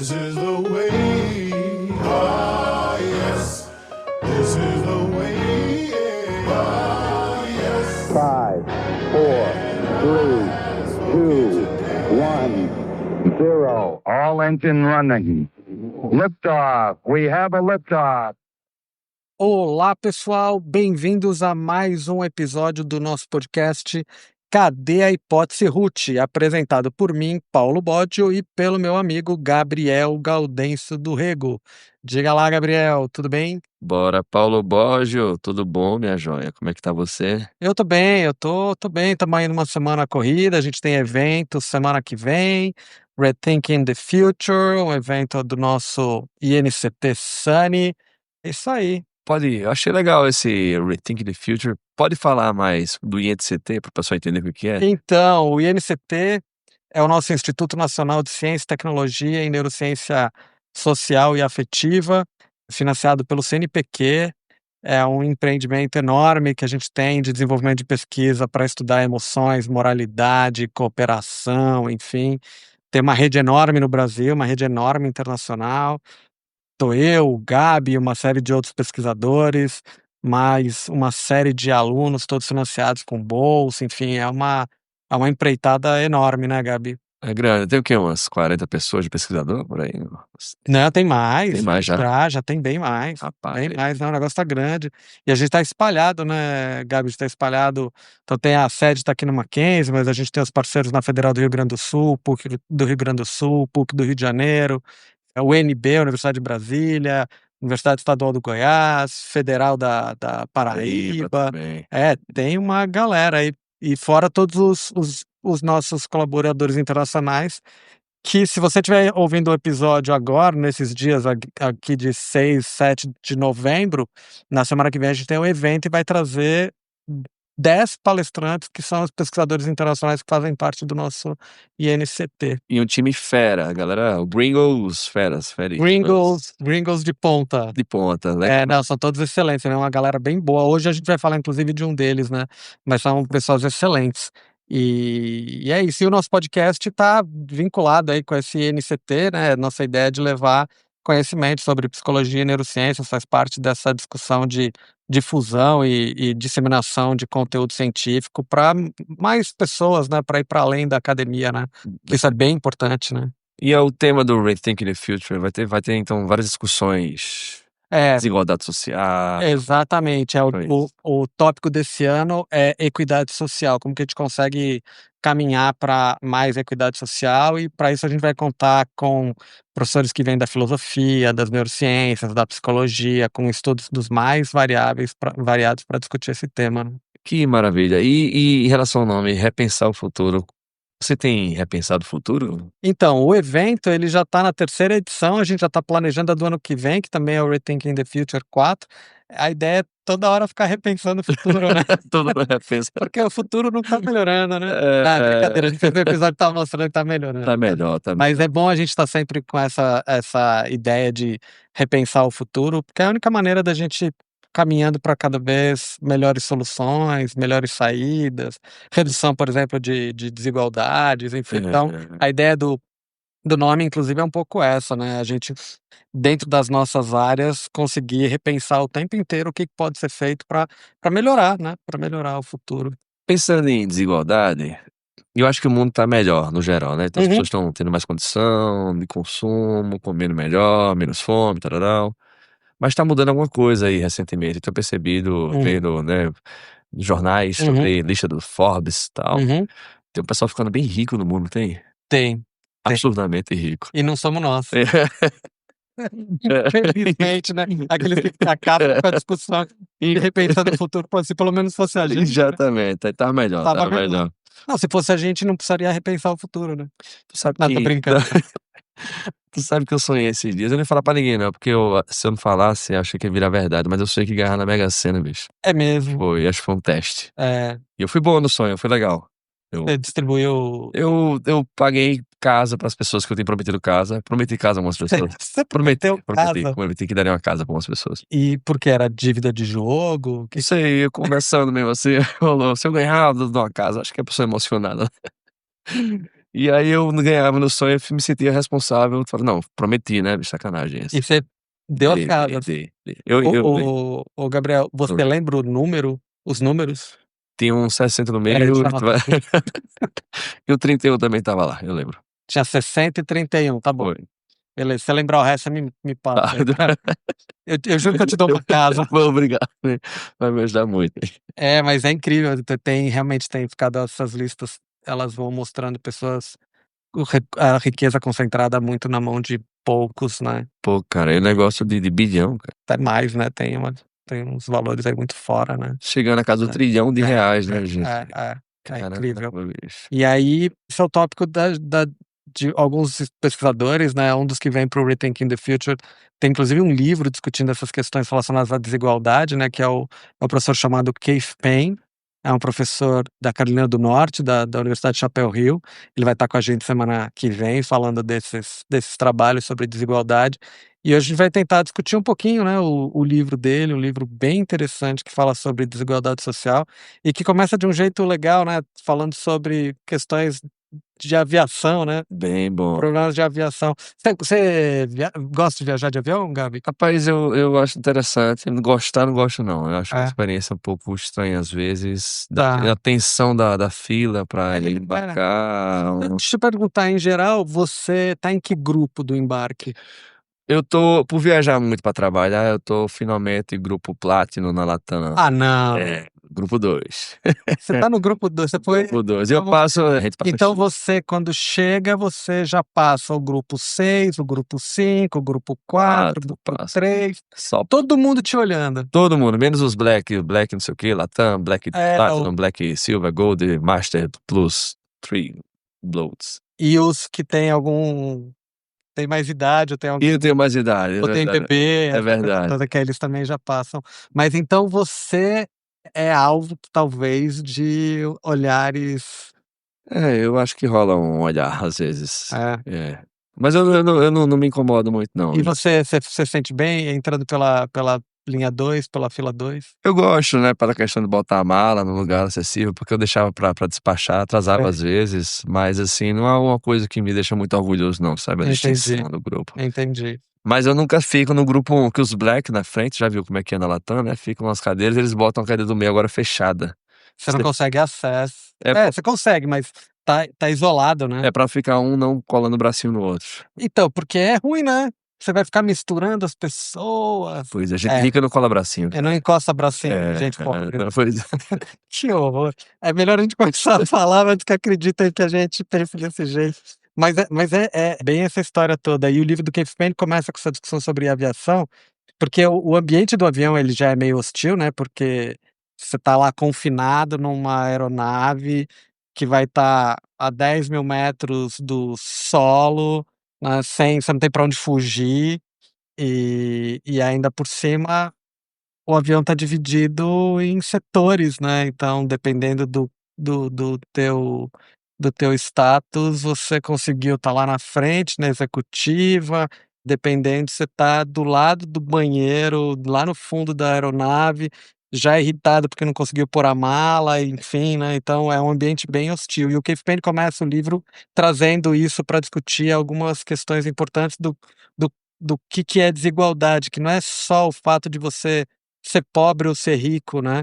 This is the way. Ah, yes. This is the way. Ah, yes. 5, 4, 3, 2, 1, 0. All engine running. Liftoff. We have a liftoff. Olá, pessoal, bem-vindos a mais um episódio do nosso podcast Cadê a Hipótese Ruth? Apresentado por mim, Paulo Boggio, e pelo meu amigo Gabriel Gaudêncio do Rego. Diga lá, Gabriel, tudo bem? Bora, Paulo Boggio, tudo bom, minha joia? Como é que tá você? Eu tô bem, eu tô bem, estamos aí numa semana corrida, a gente tem evento semana que vem, Rethinking the Future, um evento do nosso INCT Sunny, é isso aí. Eu achei legal esse Rethink the Future. Pode falar mais do INCT para o pessoal entender o que é? Então, o INCT é o nosso Instituto Nacional de Ciência, Tecnologia e Neurociência Social e Afetiva, financiado pelo CNPq. É um empreendimento enorme que a gente tem de desenvolvimento de pesquisa para estudar emoções, moralidade, cooperação, enfim. Tem uma rede enorme no Brasil, uma rede enorme internacional. Estou eu, o Gabi, uma série de outros pesquisadores, mais uma série de alunos, todos financiados com bolsa, enfim, é uma empreitada enorme, né, Gabi? É grande. Tem o quê? Umas 40 pessoas de pesquisador por aí? Não, tem mais. Tem mais já? Já tem bem mais. Rapaz. Bem mais, não, o negócio tá grande. E a gente tá espalhado, né, Gabi? A gente tá espalhado. Então tem a sede tá aqui no Mackenzie, mas a gente tem os parceiros na Federal do Rio Grande do Sul, PUC do Rio Grande do Sul, PUC do Rio de Janeiro, a UNB, Universidade de Brasília, Universidade Estadual do Goiás, Federal da Paraíba. Também. Tem uma galera aí. E fora todos os nossos colaboradores internacionais, que se você estiver ouvindo o episódio agora, nesses dias aqui de 6, 7 de novembro, na semana que vem a gente tem um evento e vai trazer 10 palestrantes que são os pesquisadores internacionais que fazem parte do nosso INCT. E um time fera, a galera, o Gringos feras. Gringos de ponta. De ponta, né? Não, são todos excelentes, é uma galera bem boa. Hoje a gente vai falar inclusive de um deles, né? Mas são pessoas excelentes. E é isso, e o nosso podcast está vinculado aí com esse INCT, né? Nossa ideia é de levar conhecimento sobre psicologia e neurociência, faz parte dessa discussão de difusão e disseminação de conteúdo científico para mais pessoas, né? Para ir para além da academia, né? Isso é bem importante, né? E é o tema do Rethink the Future. Vai ter então várias discussões. Desigualdade social. Exatamente. O tópico desse ano é equidade social. Como que a gente consegue caminhar para mais equidade social, e para isso a gente vai contar com professores que vêm da filosofia, das neurociências, da psicologia, com estudos dos mais variados para discutir esse tema, né? Que maravilha. E em relação ao nome, Repensar o Futuro, você tem repensado o futuro? Então, o evento ele já está na 3ª edição, a gente já está planejando a do ano que vem, que também é o Rethinking the Future 4. A ideia é toda hora ficar repensando o futuro, né? Toda hora repensando. Porque o futuro não tá melhorando, né? Brincadeira, a gente fez um episódio que tá mostrando que tá melhorando. Tá melhor. Mas é bom a gente estar sempre com essa ideia de repensar o futuro, porque é a única maneira da gente caminhando para cada vez melhores soluções, melhores saídas, redução, por exemplo, de desigualdades, enfim. Então, a ideia do nome, inclusive, é um pouco essa, né? A gente, dentro das nossas áreas, conseguir repensar o tempo inteiro o que pode ser feito para melhorar, né? Para melhorar o futuro. Pensando em desigualdade, eu acho que o mundo tá melhor, no geral, né? Então as pessoas estão tendo mais condição de consumo, comendo melhor, menos fome, tal. Mas tá mudando alguma coisa aí recentemente. Eu tenho percebido, vendo, né, jornais sobre lista do Forbes e tal. Tem um pessoal ficando bem rico no mundo, tem? Tem. Absurdamente rico. E não somos nós. Infelizmente, né? Aqueles que acabam com a discussão e repensando o futuro, se pelo menos fosse a gente. Exatamente, aí tá melhor, tá melhor. Não, se fosse a gente, não precisaria repensar o futuro, né? Tu sabe Não, tô brincando. Tu sabe que eu sonhei esses dias, eu nem ia falar pra ninguém não, porque se eu não falasse, eu achei que ia virar verdade, mas eu sonhei que ganhava na Mega Sena, bicho. É mesmo? Foi, acho que foi um teste. E eu fui bom no sonho, foi legal. Você distribuiu... Eu paguei casa pras pessoas que eu tenho prometido casa. Prometi casa a algumas pessoas. Você prometeu casa? Prometi que daria uma casa pra algumas pessoas. E por que? Era dívida de jogo? Isso aí, conversando mesmo assim, rolou. Se eu ganhar, eu dou uma casa. Acho que é a pessoa emocionada. E aí eu não ganhava no sonho, eu me sentia responsável. Falei, não, prometi, né? Sacanagem E essa. você deu as Dei, casas. dei. Ô, Gabriel, você lembra os números? Tinha um 60 no Peraí, meio deixa eu anotar aqui. e o 31 também tava lá, eu lembro. Tinha 60 e 31, tá bom. Foi. Beleza, se você lembrar o resto, você me passa Tá. aí, cara. Eu juro que eu te dou uma casa. Obrigado, vai me ajudar muito. Mas é incrível, realmente tem ficado essas listas, elas vão mostrando pessoas, a riqueza concentrada muito na mão de poucos, né? Pô, cara, é um negócio de bilhão, cara. Até mais, né? Tem uns valores aí muito fora, né? Chegando a casa do É. trilhão de reais, né, gente? É Caramba, incrível. bicho. E aí, esse é o tópico de alguns pesquisadores, né? Um dos que vem para o Rethinking the Future tem inclusive um livro discutindo essas questões relacionadas à desigualdade, né? Que é o professor chamado Keith Payne. É um professor da Carolina do Norte, da Universidade de Chapel Hill. Ele vai estar com a gente semana que vem falando desses trabalhos sobre desigualdade. E hoje a gente vai tentar discutir um pouquinho, né, o livro dele, um livro bem interessante que fala sobre desigualdade social e que começa de um jeito legal, né, falando sobre questões de aviação, né, Bem bom. problemas de aviação. Você gosta de viajar de avião, Gabi? Rapaz, eu acho interessante. Gostar, não gosto, não. Eu acho uma É. experiência um pouco estranha às vezes. Tá. A tensão da fila pra ele embarcar. Deixa eu perguntar, em geral, você tá em que grupo do embarque? Eu tô, por viajar muito pra trabalhar, eu tô finalmente em grupo Platinum na Latam. Ah, não. Grupo 2. Você tá no grupo 2, você foi. Grupo 2. Eu passo, a gente passa Então você, quando chega, você já passa o grupo 6, o grupo 5, o grupo 4, o grupo passa. 3. Só Todo mundo te olhando. todo mundo, menos os Black não sei o que, Latam, Black Platinum, o- Black Silver, Gold, Master, Plus, 3, Bloats. E os que tem tem mais idade, ou tem E alguém, eu tenho mais idade, ou tem bebê, é verdade. toda que eles também já passam. Mas então você é alvo, talvez, de olhares. Eu acho que rola um olhar às vezes. É. Mas eu não me incomodo muito, não. E você sente bem entrando pela linha 2, pela fila 2? Eu gosto, né, pela questão de botar a mala no lugar acessível, porque eu deixava pra despachar, atrasava às vezes, mas assim, não é uma coisa que me deixa muito orgulhoso, não, sabe? A distinção do grupo. Entendi. Mas eu nunca fico no grupo 1, que os Black na frente, já viu como é que é na Latam, né? Ficam nas cadeiras, eles botam a cadeira do meio agora fechada. Você não consegue acesso. É, Você consegue, mas tá isolado, né? É pra ficar um não colando o bracinho no outro. Então, porque é ruim, né? Você vai ficar misturando as pessoas. Pois a gente fica no cola-bracinho. Não encosta bracinho, gente pobre. Pois é. Que horror. É melhor a gente começar a falar antes que acreditem que a gente pense desse jeito. Mas é bem essa história toda. E o livro do Keith Payne começa com essa discussão sobre aviação, porque o ambiente do avião ele já é meio hostil, né? Porque você tá lá confinado numa aeronave que vai estar a 10 mil metros do solo, né, você não tem para onde fugir, e ainda por cima o avião está dividido em setores, né? Então, dependendo do teu status, você conseguiu estar lá na frente, na executiva, dependendo, você está do lado do banheiro, lá no fundo da aeronave, já irritado porque não conseguiu pôr a mala, enfim, né? Então é um ambiente bem hostil. E o Keith Payne começa o livro trazendo isso para discutir algumas questões importantes do que é desigualdade, que não é só o fato de você ser pobre ou ser rico, né?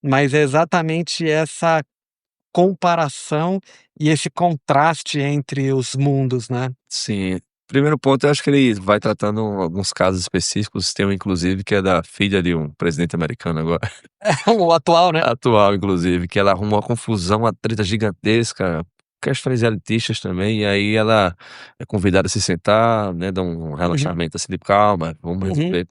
Mas é exatamente essa comparação e esse contraste entre os mundos, né? Sim. Primeiro ponto, eu acho que ele vai tratando alguns casos específicos. Tem um, inclusive, que é da filha de um presidente americano agora. O atual, né? Atual, inclusive, que ela arruma uma confusão, uma treta gigantesca, questões elitistas também, e aí ela é convidada a se sentar, né, dá um relaxamento assim, de calma, vamos resolver.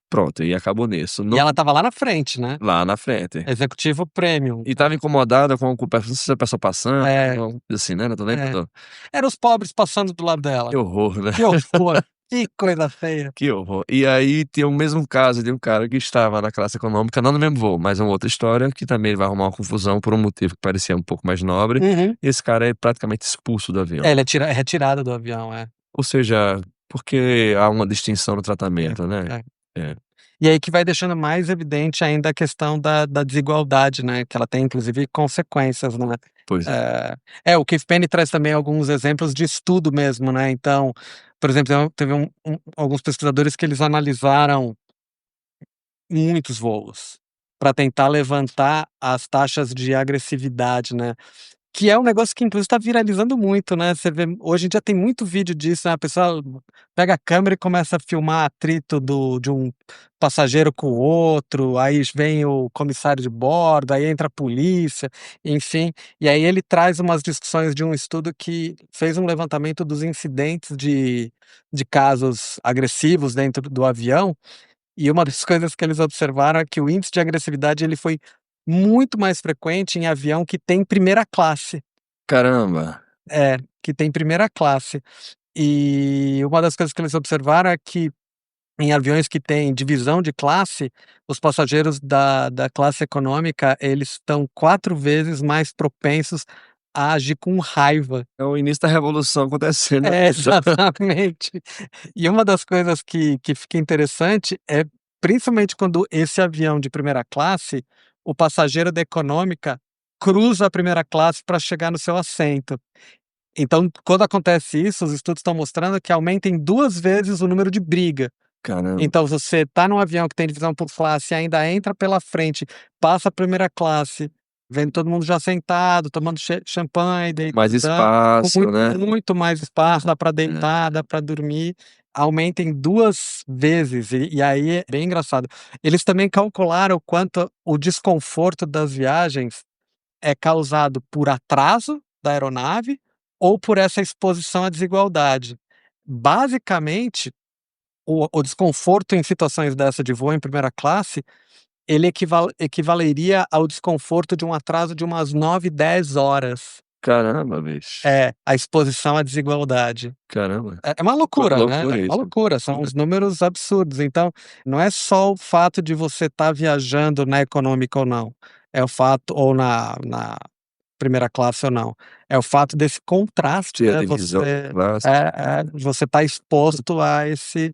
Pronto, e acabou nisso. E ela tava lá na frente, né? Lá na frente. Executivo Premium. E tava incomodada com a pessoa passando, É. assim, né? Não tô lembrando. Eram os pobres passando do lado dela. Que horror, né? Que horror. Que coisa feia. Que horror. E aí tem o mesmo caso de um cara que estava na classe econômica, não no mesmo voo, mas uma outra história, que também vai arrumar uma confusão por um motivo que parecia um pouco mais nobre. E esse cara é praticamente expulso do avião. Ele é retirado do avião, Ou seja, porque há uma distinção no tratamento, né? E aí que vai deixando mais evidente ainda a questão da desigualdade, né? Que ela tem, inclusive, consequências, né? Pois é. O Keith Penny traz também alguns exemplos de estudo mesmo, né? Então, por exemplo, teve alguns pesquisadores que eles analisaram muitos voos para tentar levantar as taxas de agressividade, né? Que é um negócio que inclusive está viralizando muito, né? Você vê, hoje em dia tem muito vídeo disso, né? A pessoa pega a câmera e começa a filmar atrito de um passageiro com o outro, aí vem o comissário de bordo, aí entra a polícia, enfim. E aí ele traz umas discussões de um estudo que fez um levantamento dos incidentes de casos agressivos dentro do avião, e uma das coisas que eles observaram é que o índice de agressividade ele foi muito mais frequente em avião que tem primeira classe. Caramba. Que tem primeira classe. E uma das coisas que eles observaram é que em aviões que têm divisão de classe, os passageiros da classe econômica, eles estão 4 vezes mais propensos a agir com raiva. É o início da revolução acontecendo. Exatamente. E uma das coisas que fica interessante é, principalmente quando esse avião de primeira classe, o passageiro da econômica cruza a primeira classe para chegar no seu assento. Então, quando acontece isso, os estudos estão mostrando que aumenta em 2 vezes o número de briga. Caramba. Então, você tá num avião que tem divisão por classe e ainda entra pela frente, passa a primeira classe, vendo todo mundo já sentado, tomando champanhe, Mais deitando, espaço, com né? muito mais espaço, dá para deitar, dá para dormir, aumenta em 2 vezes, e aí é bem engraçado. Eles também calcularam o quanto o desconforto das viagens é causado por atraso da aeronave ou por essa exposição à desigualdade. Basicamente, o desconforto em situações dessa de voo em primeira classe, ele equivaleria ao desconforto de um atraso de umas 9, 10 horas. Caramba, bicho. A exposição à desigualdade. Caramba. É uma loucura, né? Loucura É uma isso. loucura, são uns números absurdos. Então, não é só o fato de você estar viajando na econômica ou não, é o fato ou na primeira classe ou não, é o fato desse contraste, Ter a né, divisão de classe. você tá exposto a esse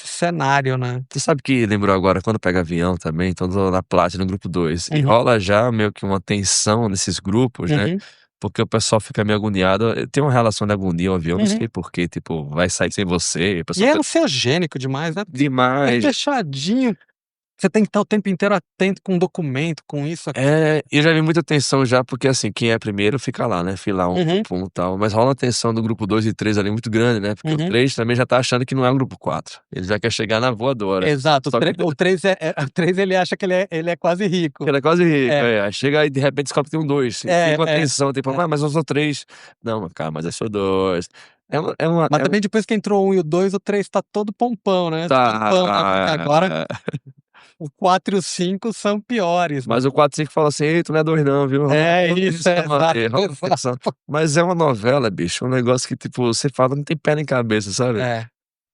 cenário, né. Tu sabe que lembrou agora quando pega avião também, então tô na Platinum, no grupo 2, e Uhum. rola já meio que uma tensão nesses grupos, né, Uhum. porque o pessoal fica meio agoniado. Tem uma relação de agonia o avião, não Uhum. sei porquê, tipo, vai sair sem você, a E pessoa é tá ansiogênico demais, né, é demais. fechadinho, você tem que estar o tempo inteiro atento com documento, com isso, aquilo. Eu já vi muita tensão já, porque assim, quem é primeiro fica lá, né, fila 1, Uhum. grupo 1 e tal, mas rola uma tensão do grupo 2 e 3 ali muito grande, né, porque o Uhum. 3 também já tá achando que não é um grupo 4, ele já quer chegar na voadora. Exato, Só que o 3 o 3 ele acha que ele é quase rico. ele é quase rico, É. aí chega e de repente descobre que tem um 2, fica uma tensão, tipo: É. "Ah, mas eu sou 3". "Não, cara, mas eu sou 2". Mas também depois que entrou o 1 e o 2, o 3 tá todo pompão, né, Tá, pompão, agora o 4 e o 5 são piores, né. mas o 4, 5 fala assim: "Ei, tu não é 2 não, viu". Rola Isso, exato, rola uma tensão. Mas é uma novela, bicho, um negócio que, tipo, você fala, não tem pé nem cabeça, sabe. É.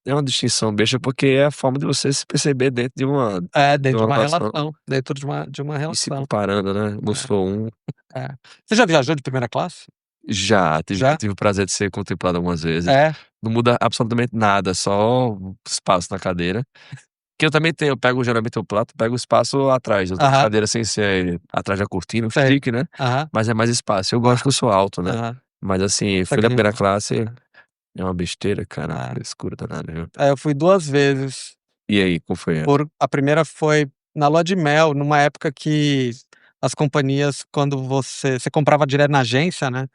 É uma distinção besta, porque é a forma de você se perceber dentro de uma Dentro de uma relação relação, dentro de uma e se relação. comparando, né, eu sou um. É. Você já viajou de primeira classe? Já, Já? tive o prazer de ser contemplado algumas vezes. É. Não muda absolutamente nada, só o espaço na cadeira. Que eu também tenho, eu pego geralmente o prato, pego o espaço atrás, eu tenho Aham. cadeira sem ser atrás da cortina, Sei. chique, né, Aham. mas é mais espaço. Eu gosto que eu sou alto, né, Aham. mas assim, Só fui na que primeira classe, é uma besteira, cara, Ah. frescura danada, viu. Eu fui 2 vezes. E aí, qual foi A primeira foi na lua de mel, numa época que as companhias, quando você comprava direto na agência, né,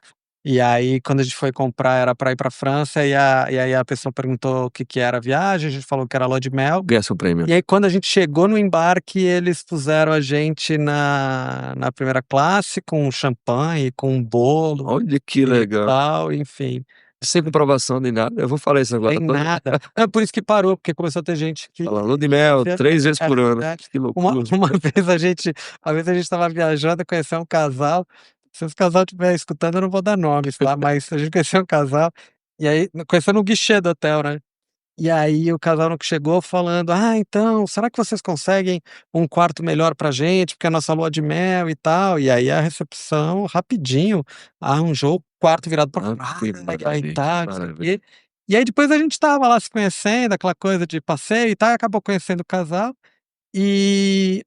e aí quando a gente foi comprar era pra ir pra França e aí a pessoa perguntou o que era a viagem, a gente falou que era lua de mel, ganhar seu prêmio? e aí quando a gente chegou no embarque eles puseram a gente na primeira classe com champanhe, com um bolo Olha que e legal. tal, enfim. Sem comprovação nem nada, eu vou falar isso agora Tem toda nada. É por isso que parou, porque começou a ter gente que fala lua de mel, 3 vezes por ano, que Uma loucura. uma vez a gente estava viajando, conheceu um casal, se esse casal estiver escutando eu não vou dar nomes, tá, mas a gente conheceu um casal, e aí conheceu no guichê do hotel, né. E aí o casal no que chegou falando: "Ah, então, será que vocês conseguem um quarto melhor pra gente, porque é a nossa lua de mel e tal?" E aí a recepção rapidinho arranjou o quarto virado pra Que praia e maravilha, tal, que não sei o maravilha. quê. E aí depois a gente estava lá se conhecendo, aquela coisa de passeio e tal, e acabou conhecendo o casal. E,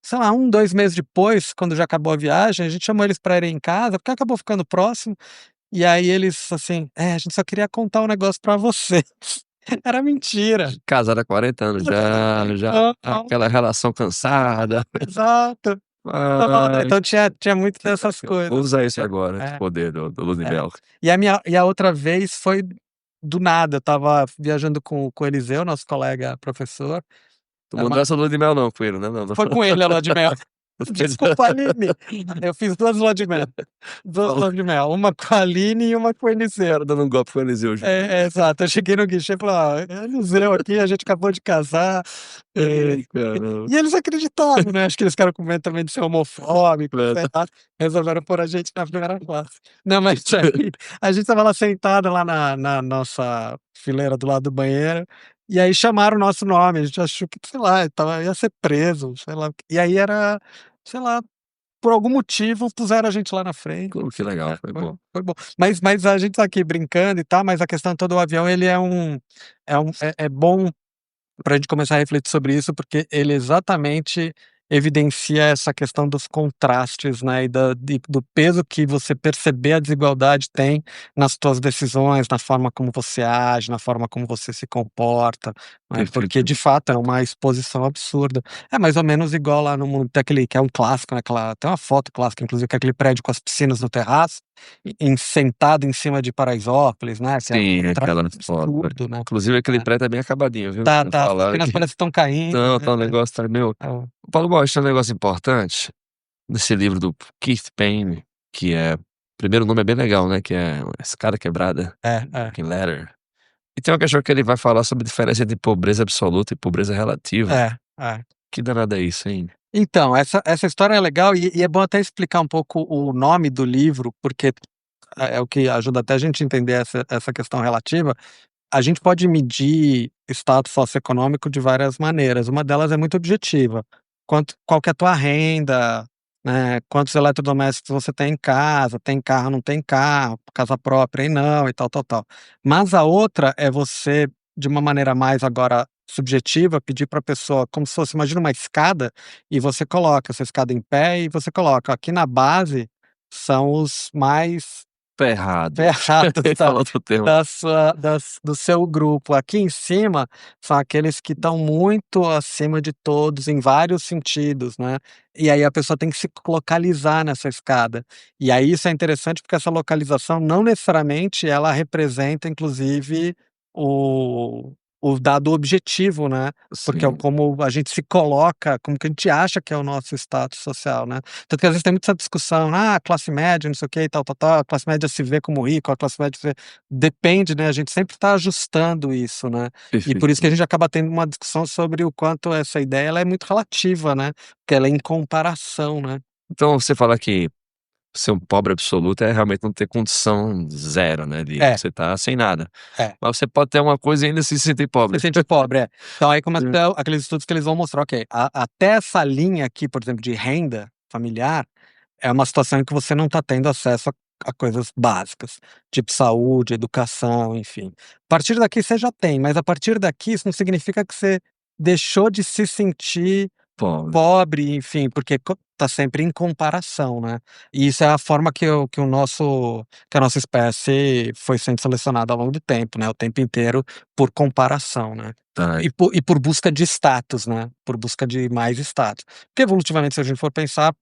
sei lá, 1, 2 meses depois, quando já acabou a viagem, a gente chamou eles pra irem em casa, porque acabou ficando próximo, e aí eles assim: a gente só queria contar um negócio pra você". Era mentira. Casado há 40 anos já Aham. aquela relação cansada. Exato. Ai, Então tinha muito dessas coisas. vou usar isso agora, esse É. poder do Ludmilla. E a outra vez foi do nada, eu estava viajando com o Eliseu, nosso colega professor. Tu Era mandou uma essa lua de mel não com ele, né? Não. Foi com ele a lua de mel. Desculpa, Aline. Eu fiz 2 lua de mel. 2 lua de mel, uma com a Aline e uma com o Eliseu. Dando um golpe com o Eliseu. Exato. Eu cheguei no guichê e falei: Eliseu aqui, a gente acabou de casar. Caramba. E eles acreditaram, né, acho que eles ficaram com medo também de ser homofóbico, sei lá, resolveram pôr a gente na primeira classe. Não, mas aí, a gente estava lá sentado lá na nossa fileira do lado do banheiro, e aí chamaram o nosso nome, a gente achou que, sei lá, ia ser preso, sei lá. E aí era, sei lá, por algum motivo puseram a gente lá na frente. Que legal, foi bom. Foi bom. Mas a gente tá aqui brincando e tal, mas a questão toda do avião, ele é bom pra gente começar a refletir sobre isso, porque ele exatamente evidencia essa questão dos contrastes, né, e do peso que você perceber a desigualdade tem nas tuas decisões, na forma como você age, na forma como você se comporta, né, Perfeito. porque de fato é uma exposição absurda. É mais ou menos igual lá no mundo, tem aquele que é um clássico, né, tem uma foto clássica, inclusive, que é aquele prédio com as piscinas no terraço, sentado em cima de Paraisópolis, né, que é Sim, um aquela foto. absurdo, né. Inclusive aquele prédio é bem acabadinho, viu? Tá, Me as falaram piscinas que parece que estão caindo, não, né. tá um negócio, tá meu. Paulo Borges, tem um negócio importante nesse livro do Keith Payne, que o primeiro nome é bem legal, né, que é Escada Quebrada, Broken Ladder. E tem uma questão que ele vai falar sobre a diferença entre pobreza absoluta e pobreza relativa. É. Que danada é isso, hein? Então, essa história é legal e é bom até explicar um pouco o nome do livro, porque é o que ajuda até a gente entender essa questão relativa. A gente pode medir status socioeconômico de várias maneiras, uma delas é muito objetiva, qual que é a tua renda, né, quantos eletrodomésticos você tem carro, não tem carro, casa própria e não, e tal. Mas a outra é você, de uma maneira mais agora subjetiva, pedir pra pessoa como se fosse, imagina uma escada, e você coloca essa escada em pé e você coloca: "Aqui na base são os mais Ferrado. ferrados Ele falou outro termo. do seu grupo. Aqui em cima são aqueles que estão muito acima de todos em vários sentidos, né". E aí a pessoa tem que se localizar nessa escada. E aí isso é interessante, porque essa localização não necessariamente ela representa inclusive o dado objetivo, né, porque é Sim. como a gente se coloca, como que a gente acha que é o nosso status social, né. Tanto que às vezes tem muita essa discussão, classe média, não sei o quê e tal, a classe média se vê como rica, a classe média se vê, depende, né, a gente sempre tá ajustando isso, né. E por isso que a gente acaba tendo uma discussão sobre o quanto essa ideia ela é muito relativa, né, porque ela é em comparação, né. Então você fala que ser um pobre absoluto é realmente não ter condição zero, né, você tá sem nada. Mas você pode ter uma coisa e ainda assim se sentir pobre. Se sente pobre, Então aí começa aqueles estudos que eles vão mostrar, ok, até essa linha aqui, por exemplo, de renda familiar, é uma situação em que você não tá tendo acesso a coisas básicas, tipo saúde, educação, enfim. A partir daqui você já tem, mas a partir daqui isso não significa que você deixou de se sentir pobre, enfim, porque tá sempre em comparação, né. E isso é a forma que a nossa espécie foi sendo selecionada ao longo do tempo, né, o tempo inteiro por comparação, né. Tá. E por busca de status, né, por busca de mais status. Porque evolutivamente, se a gente for pensar,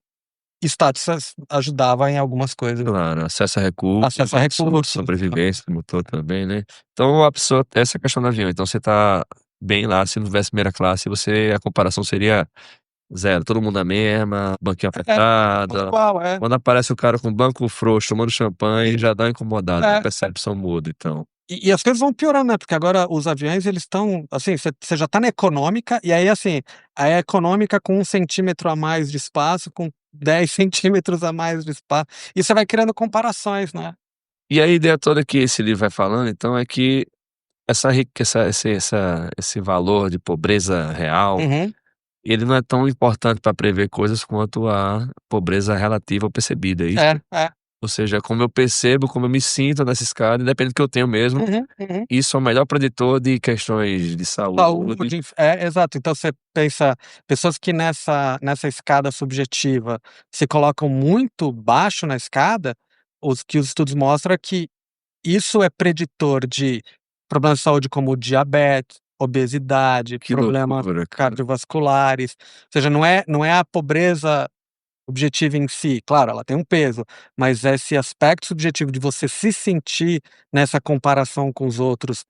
status ajudava em algumas coisas. Claro, acesso a recursos, Acesso a recursos. sobrevivência, como todo também, né. Então a pessoa essa questão do avião, então você tá bem lá, se não tivesse primeira classe, a comparação seria zero, todo mundo na mesma, banquinho apertado. Igual, Quando aparece o cara com o banco frouxo, tomando champanhe, já dá uma incomodada, a percepção muda, então. E as coisas vão piorando, né, porque agora os aviões eles estão, assim, você já tá na econômica, e aí assim, a econômica com 1 centímetro a mais de espaço, com 10 centímetros a mais de espaço, e você vai criando comparações, né. E a ideia toda que esse livro vai falando, então, é que esse valor de pobreza real, ele não é tão importante para prever coisas quanto a pobreza relativa ou percebida, é isso? É. Ou seja, como eu percebo, como eu me sinto nessa escada, independente do que eu tenho mesmo, isso é o melhor preditor de questões de saúde. Saúde, exato. Então você pensa, pessoas que nessa escada subjetiva se colocam muito baixo na escada, os estudos mostram é que isso é preditor de problemas de saúde como diabetes, obesidade, Que problemas loucura, cara. cardiovasculares. Ou seja, não é a pobreza objetiva em si, claro, ela tem um peso, mas esse aspecto subjetivo de você se sentir nessa comparação com os outros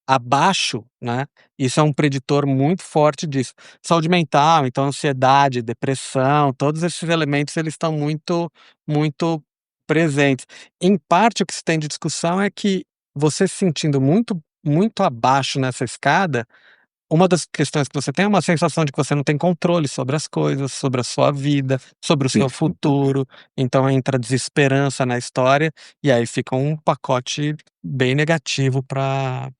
abaixo, né, isso é um preditor muito forte disso. Saúde mental, então ansiedade, depressão, todos esses elementos eles estão muito presentes. Em parte o que se tem de discussão é que você se sentindo muito abaixo nessa escada, uma das questões que você tem é uma sensação de que você não tem controle sobre as coisas, sobre a sua vida, sobre o seu futuro, então entra desesperança na história, e aí fica um pacote bem negativo para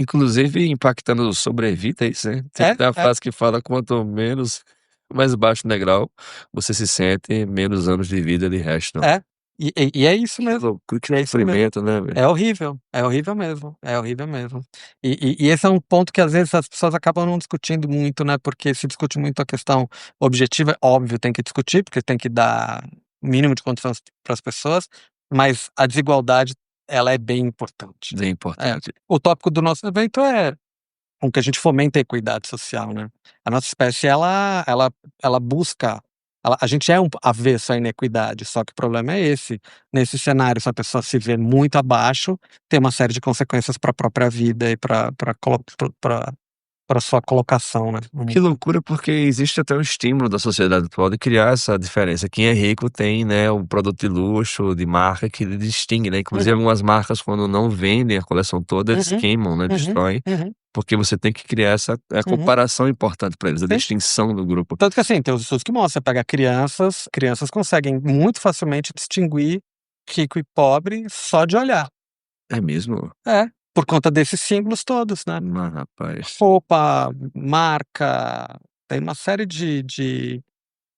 Inclusive impactando o sobrevida, é isso, né? Tem uma frase que fala: quanto menos mais baixo o degrau, você se sente, menos anos de vida lhe restam. E é isso Que mesmo. loucura, que É isso mesmo. sofrimento, né, velho? É horrível mesmo, é horrível mesmo. E esse é um ponto que às vezes as pessoas acabam não discutindo muito, né, porque se discute muito a questão objetiva, óbvio, tem que discutir, porque tem que dar o mínimo de condições para as pessoas, mas a desigualdade, ela é bem importante. É importante. O tópico do nosso evento é com que a gente fomenta a equidade social, né. A nossa espécie ela busca a gente é avesso à inequidade, só que o problema é esse, nesse cenário, se a pessoa se vê muito abaixo, tem uma série de consequências para a própria vida e para sua colocação, né. Que loucura, porque existe até um estímulo da sociedade atual de criar essa diferença. Quem é rico tem, né, um produto de luxo, de marca que distingue, né. Inclusive algumas marcas, quando não vendem a coleção toda, eles queimam, né, destroem, porque você tem que criar essa comparação importante para eles, a Sim. distinção do grupo. Tanto que assim, tem os estudos que mostram, você pega crianças conseguem muito facilmente distinguir rico e pobre só de olhar. É mesmo? Por conta desses símbolos todos, né. Mas, rapaz. Roupa, marca, tem uma série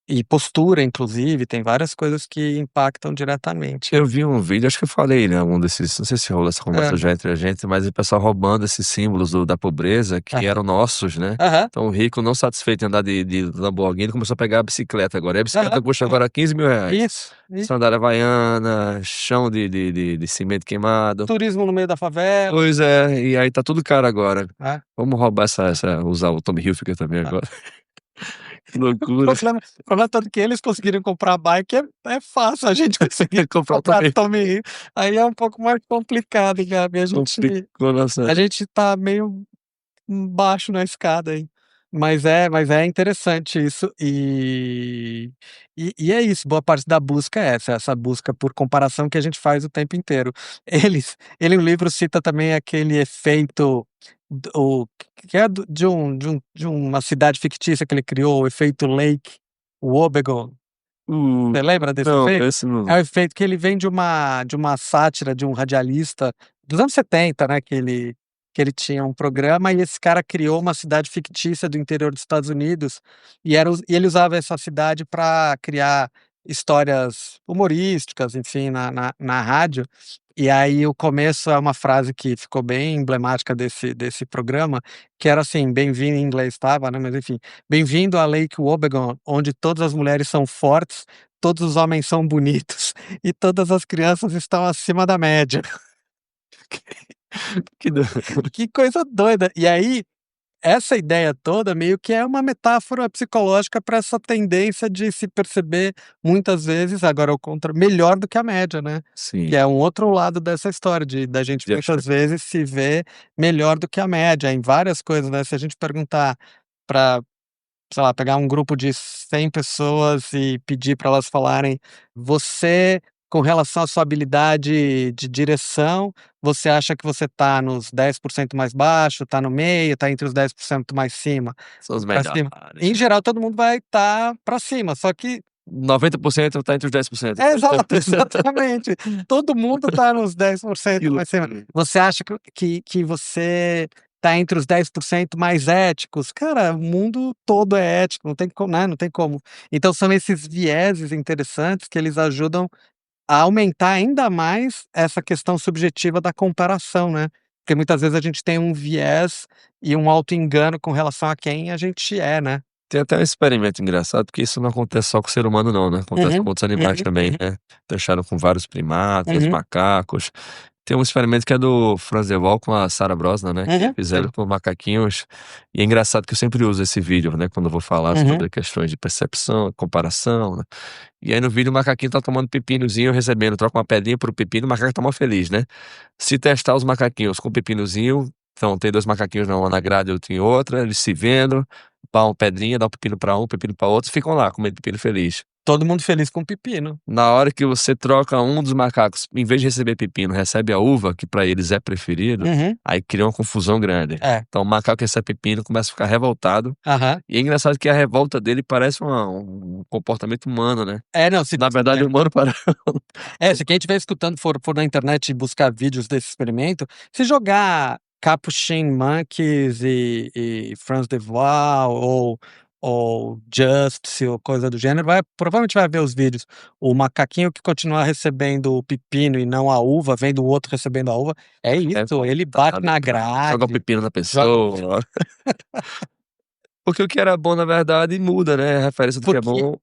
e postura inclusive, tem várias coisas que impactam diretamente. Eu vi um vídeo, acho que eu falei, né, um desses, não sei se rolou essa conversa já entre a gente, mas o pessoal roubando esses símbolos da pobreza que eram nossos, né. Então o rico, não satisfeito em andar de Lamborghini, começou a pegar a bicicleta agora, e a bicicleta custa agora R$15.000. Isso. Sandália havaiana, chão de cimento queimado. Turismo no meio da favela. Pois é, e aí tá tudo caro agora. É. Vamos roubar usar o Tommy Hilfiger também agora. Que loucura. O problema todo que eles conseguiram comprar bike é fácil, a gente conseguir Comprar comprar Tommy Hilfiger, aí é um pouco mais complicado, Gabi, a gente tá meio baixo na escada aí. Mas é interessante isso e é isso, boa parte da busca é essa busca por comparação que a gente faz o tempo inteiro. Ele no livro cita também aquele efeito que é de uma cidade fictícia que ele criou, o efeito Lake Wobegon. Você lembra desse Não, efeito? esse não. É o efeito que ele vem de uma sátira de um radialista dos anos 70, né, que ele tinha um programa e esse cara criou uma cidade fictícia do interior dos Estados Unidos e ele usava essa cidade para criar histórias humorísticas, enfim, na rádio. E aí o começo é uma frase que ficou bem emblemática desse programa, que era assim, bem-vindo, em inglês estava, né, mas enfim: "Bem-vindo a Lake Wobegon, onde todas as mulheres são fortes, todos os homens são bonitos e todas as crianças estão acima da média". Que do Que coisa doida. E aí, essa ideia toda meio que é uma metáfora psicológica para essa tendência de se perceber muitas vezes, agora ao melhor do que a média, né. Sim. Que é um outro lado dessa história da gente De muitas vezes se ver melhor do que a média em várias coisas, né. Se a gente perguntar para, sei lá, pegar um grupo de 100 pessoas e pedir para elas falarem: "Você, com relação à sua habilidade de direção, você acha que você tá nos 10% mais baixo, tá no meio, tá entre os 10% mais cima, São os pra cima?". melhores. Em geral todo mundo vai estar para cima, só que 90% tá entre os 10%. exato, exatamente. Todo mundo tá nos 10% Que mais cima. loucura. Você acha que você tá entre os 10% mais éticos? Cara, o mundo todo é ético, não tem como, né, não tem como. Então são esses vieses interessantes que eles ajudam a aumentar ainda mais essa questão subjetiva da comparação, né. Porque muitas vezes a gente tem um viés e um auto-engano com relação a quem a gente é, né. Tem até um experimento engraçado, porque isso não acontece só com o ser humano não, né, acontece Uhum, com outros animais uhum, também, uhum, né. Deixaram com vários primatas, uhum, macacos. Tem um experimento que é do Franz de Waal com a Sarah Brosnan, né, que uhum, fizeram sim. com macaquinhos, e é engraçado que eu sempre uso esse vídeo, né, quando eu vou falar Uhum. sobre questões de percepção, comparação, né. E aí no vídeo o macaquinho tá tomando pepinozinho, recebendo, troca uma pedrinha por pepino, o macaco tá mó feliz, né. Se testar os macaquinhos com pepinozinho, então tem 2 macaquinhos uma na grade e outro em outra, eles se vendo, dá uma pedrinha, dá um pepino pra outro, ficam lá comendo pepino feliz. Todo mundo feliz com pepino. Na hora que você troca um dos macacos, em vez de receber pepino, recebe a uva, que pra eles é preferido, Uhum. aí cria uma confusão grande. É. Então o macaco que recebe pepino começa a ficar revoltado, Aham. e é engraçado que a revolta dele parece um comportamento humano, né. É, não, se Na verdade o humano para se quem estiver escutando for na internet e buscar vídeos desse experimento, se jogar Capuchin Monkeys e Franz de Waal ou Justice ou coisa do gênero, provavelmente vai ver os vídeos. O macaquinho que continua recebendo o pepino e não a uva, vendo o outro recebendo a uva, é isso, ele bate na joga o grade, pepino na joga pessoa. Porque o que era bom na verdade muda, né, a referência do que é porque bom.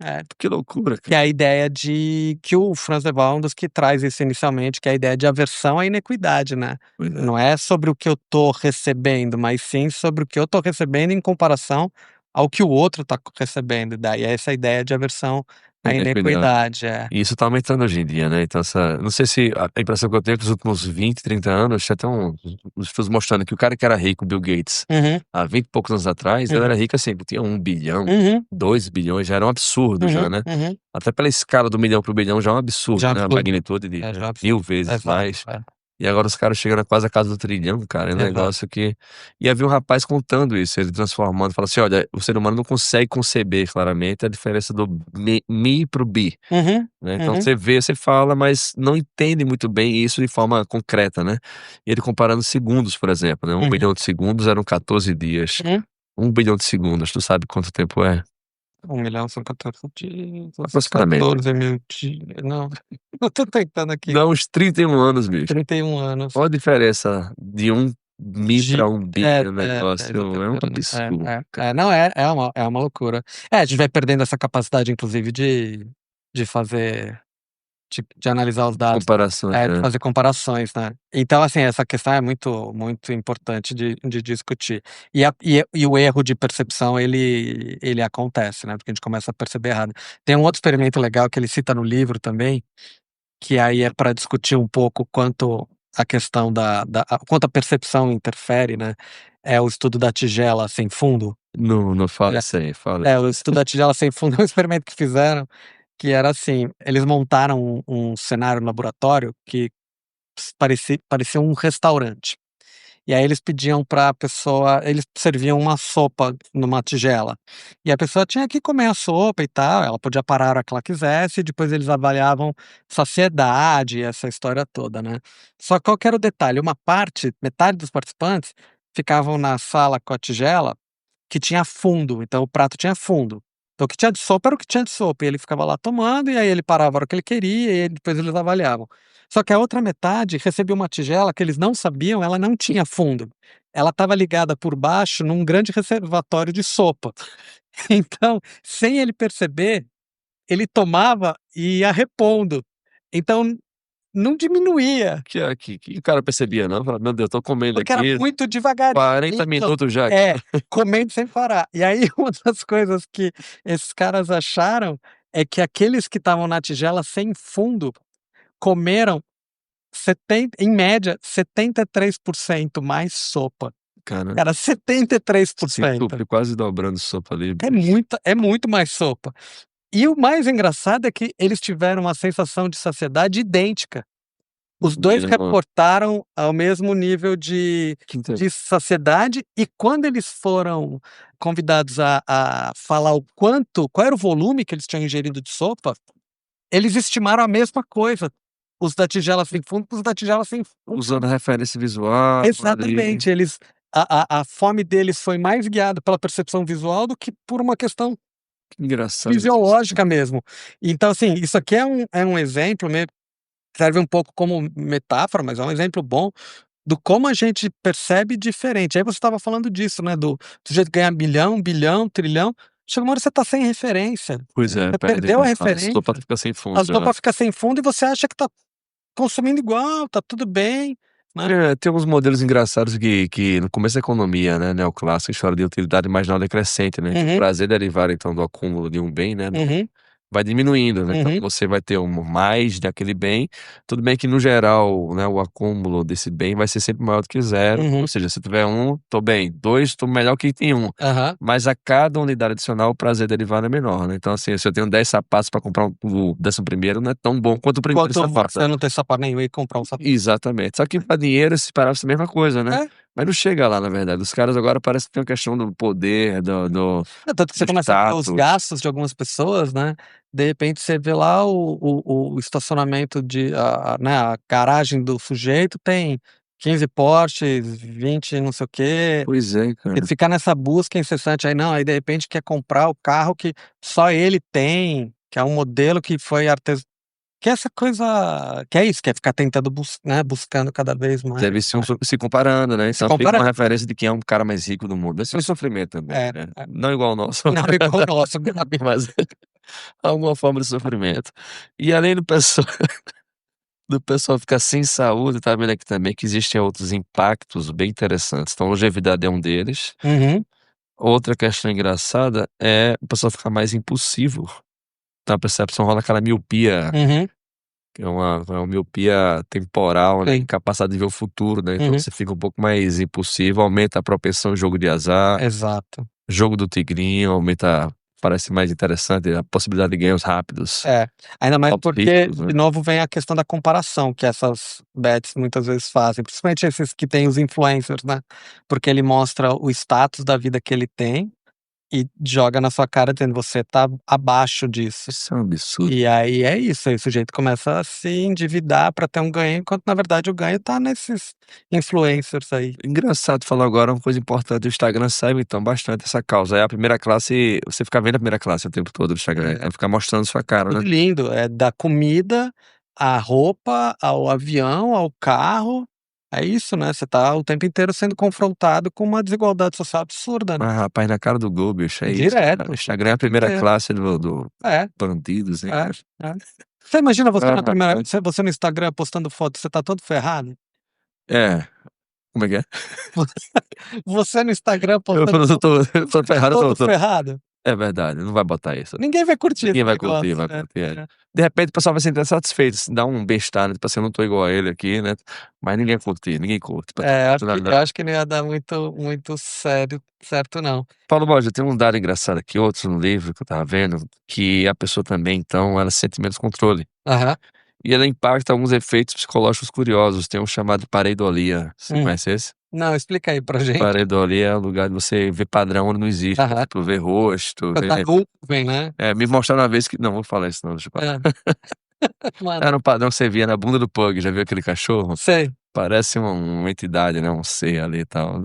é. Que loucura, Que é cara. a ideia de que o Franz de Waal é um dos que traz isso inicialmente, que é a ideia de aversão à inequidade, né. Pois é. Não é sobre o que eu tô recebendo, mas sim sobre o que eu tô recebendo em comparação ao que o outro tá recebendo, daí é essa ideia de aversão à Inequidade. inequidade, é. E isso tá aumentando hoje em dia, né, então não sei se a impressão que eu tenho é que nos últimos 20, 30 anos tinha até uns estudos mostrando que o cara que era rico, Bill Gates, Uhum, há 20 e poucos anos atrás, ele uhum, era rico assim, tinha 1 bilhão, uhum, 2 bilhões, já era um absurdo já, uhum, né. uhum. Até pela escala do milhão para o bilhão já é um absurdo, Já é um né, a absurdo. magnitude de, É, já é né, um 1000 absurdo. vezes Exato, mais. é. E agora os caras chegando a quase a casa do trilhão, cara, é um Exato. negócio que e havia um rapaz contando isso, ele transformando, fala assim: "Olha, o ser humano não consegue conceber claramente a diferença do me para o be", Uhum, né, então uhum, você vê, você fala, mas não entende muito bem isso de forma concreta, né. E ele comparando segundos, por exemplo, né, 1 uhum, bilhão de segundos eram 14 dias. uhum. 1 bilhão de segundos, tu sabe quanto tempo é? 1.000.000 são 14 dias, Aproximadamente. 14.000 dias, não, eu tô tentando aqui, Dá uns 31 anos, bicho. 31 anos. Olha a diferença de 1 mi De pra 1 bi, o negócio eu tô é um tentando. absurdo, cara. Não, é uma loucura. A gente vai perdendo essa capacidade inclusive de fazer de analisar os dados, Comparações, de né. fazer comparações, né. Então, assim, essa questão é muito muito importante de discutir. E o erro de percepção ele acontece, né, porque a gente começa a perceber errado. Tem um outro experimento legal que ele cita no livro também, que aí é para discutir um pouco quanto a questão quanto a percepção interfere, né, é o estudo da tigela sem fundo. Não fala É, isso aí, fala o estudo da tigela sem fundo é um experimento que fizeram, que era assim, eles montaram um cenário no laboratório que parecia um restaurante. E aí eles pediam para a pessoa eles serviam uma sopa numa tigela, e a pessoa tinha que comer a sopa e tal, ela podia parar a hora que ela quisesse, e depois eles avaliavam saciedade, essa história toda, né. Só que qual que era o detalhe, metade dos participantes ficavam na sala com a tigela, que tinha fundo, então o prato tinha fundo. Então o que tinha de sopa era o que tinha de sopa, e ele ficava lá tomando, e aí ele parava a hora que ele queria, e aí depois eles avaliavam. Só que a outra metade recebia uma tigela que eles não sabiam, ela não tinha fundo. Ela estava ligada por baixo num grande reservatório de sopa. Então, sem ele perceber, ele tomava e ia repondo. Então não diminuía, que o cara percebia não, fala: "Meu Deus, tô comendo porque era aqui muito devagarinho. 40 minutos já aqui". Comendo sem parar. E aí uma das coisas que esses caras acharam é que aqueles que estavam na tigela sem fundo comeram 73% mais sopa. Cara, Cara, 73%. centuple, quase dobrando sopa ali, bicho. É muito mais sopa. E o mais engraçado é que eles tiveram uma sensação de saciedade idêntica. Os 2 Mesmo reportaram ao mesmo nível de que inte saciedade, e quando eles foram convidados a falar qual era o volume que eles tinham ingerido de sopa, eles estimaram a mesma coisa, os da tigela sem fundo para os da tigela sem fundo. usando a referência visual ali. Exatamente, a fome deles foi mais guiada pela percepção visual do que por uma questão Que engraçado. fisiológica mesmo. Então, assim, isso aqui é um exemplo, serve um pouco como metáfora, mas é um exemplo bom do como a gente percebe diferente. Aí você estava falando disso, né, do sujeito ganhar milhão, bilhão, trilhão, chega uma hora você tá sem referência. Pois é, Você perde, perdeu a né? referência, Assustou pra ficar sem fundo, ajudou né? pra ficar sem fundo e você acha que tá consumindo igual, tá tudo bem, né. Tem uns modelos engraçados que no começo da economia, né, neoclássica, história de utilidade marginal decrescente, né, que o Uhum, prazer derivado, então, do acúmulo de um bem, né, uhum, vai diminuindo, né, então uhum, você vai ter mais daquele bem, tudo bem que no geral, né, o acúmulo desse bem vai ser sempre maior do que zero, uhum. ou seja, se eu tiver 1, tô bem, 2, tô melhor que quem tem 1, Aham. mas a cada unidade adicional o prazer derivado é menor, né, então assim, se eu tenho 10 sapatos pra comprar o 11º, não é tão bom quanto o primeiro Enquanto sapato. você não tem sapato nenhum e comprar um sapato. Exatamente. Só que pra dinheiro se parece a mesma coisa, né. É. Mas não chega lá, na verdade. Os caras agora parece que tem uma questão do poder, Tanto que você do começa a ver os status. gastos de algumas pessoas, né, de repente você vê lá o estacionamento né, a garagem do sujeito tem 15 Porsches, 20 não sei o quê, Pois é, e cara. ficar nessa busca incessante, aí não, aí de repente quer comprar o carro que só ele tem, que é um modelo que foi que é essa coisa que é isso, quer ficar tentando né, buscando cada vez mais, Deve ser se comparando, né. se Então fica compara uma referência de quem é um cara mais rico do mundo. Deve ser um sofrimento também, é, né. é. Não igual o nosso, Não igual o nosso, Gabi. mas alguma forma de sofrimento. E além do pessoal ficar sem saúde, tá vendo aqui também que existem outros impactos bem interessantes. Então longevidade é um deles. Uhum, Outra questão engraçada é o pessoal ficar mais impulsivo. Então a percepção rola aquela miopia, uhum, que é uma miopia temporal, né, sim, incapacidade de ver o futuro, né, então uhum, você fica um pouco mais impulsivo, aumenta a propensão ao jogo de azar, exato. jogo do tigrinho, parece mais interessante a possibilidade de ganhos rápidos, É, ainda mais altos porque, riscos, né. de novo, vem a questão da comparação que essas bets muitas vezes fazem, principalmente esses que têm os influencers, né, porque ele mostra o status da vida que ele tem e joga na sua cara dizendo: "Você tá abaixo disso". Isso é um absurdo. E aí é isso, aí o sujeito começa a se endividar para ter um ganho, enquanto na verdade o ganho tá nesses influencers aí. Engraçado falar agora uma coisa importante, o Instagram serve então bastante essa causa, é a primeira classe, você fica vendo a primeira classe o tempo todo no Instagram, É. é ficar mostrando sua cara, né. Tudo lindo, é da comida, à roupa, ao avião, ao carro. É isso, né, você tá o tempo inteiro sendo confrontado com uma desigualdade social absurda, né. Mas rapaz, na cara do gol, bicho, é isso, cara. Direto, O o Instagram é a tempo primeira inteiro. classe do É, bandidos, hein, é, cara. é. Você imagina você Ah, na primeira rapaz. você no Instagram postando foto, você tá todo ferrado? É, como é que é? Você no Instagram Eu postando não foto, eu tô ferrado, todo tô ferrado? é verdade, não vai botar isso. Ninguém vai curtir esse Ninguém negócio, vai né. curtir, é. É. De repente o pessoal vai se sentir satisfeito, se dá um bem-estar, né, tipo assim, eu não tô igual a ele aqui, né, mas ninguém ia curtir, ninguém curte. É, eu acho que não ia dar muito certo não. Paulo Borges, tem um dado engraçado aqui, outro no livro que eu estava vendo, que a pessoa também, então, ela sente menos controle. Aham. E ela impacta alguns efeitos psicológicos curiosos, tem um chamado pareidolia, você Hum. conhece esse? Não, explica aí pra gente. Pareidolia é o lugar de você ver padrão onde não existe, Aham. tipo, ver rosto, Da nuvem, né. me mostraram uma vez que não vou falar isso não, deixa eu parar. Hã. Manda. Era um padrão que você via na bunda do Pug, já viu aquele cachorro? Sei. Parece uma entidade, né, um ser ali e tal.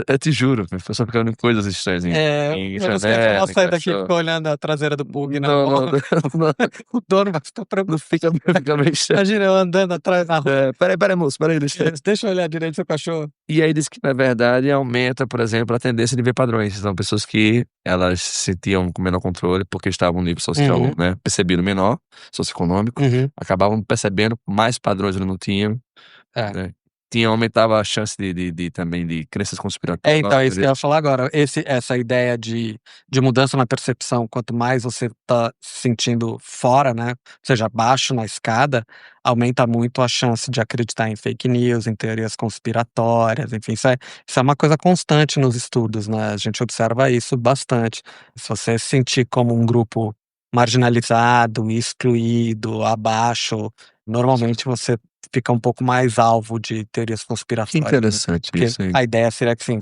Eu te juro, a pessoa fica vendo coisas estranhas É, em eu não sei se eu janela, posso em sair daqui e cachorro. ficar olhando a traseira do Pug na Não, rua. não, O dono vai ficar não preocupado. fica meio estranho. Imagina eu andando atrás na rua. Espera aí moço, espera aí, deixa eu Deixa eu olhar direito seu cachorro. E aí diz que na verdade aumenta, por exemplo, a tendência de ver padrões. São pessoas que elas se sentiam com menor controle porque estavam no nível social, Uhum, né, percebido menor, socioeconômico, uhum. acabavam percebendo mais padrões eles não tinham, É. né. Aumentava a chance de também de crenças É, então, é isso que eu conspiratórias. ia falar agora. Essa ideia de mudança na percepção, quanto mais você tá se sentindo fora, né, ou seja, abaixo na escada, aumenta muito a chance de acreditar em fake news, em teorias conspiratórias, enfim, isso é uma coisa constante nos estudos, né, a gente observa isso bastante. Se você se sentir como um grupo marginalizado, excluído, abaixo, normalmente você fica um pouco mais alvo de teorias Que conspiratórias, né. interessante Porque isso, hein. a ideia seria que sim,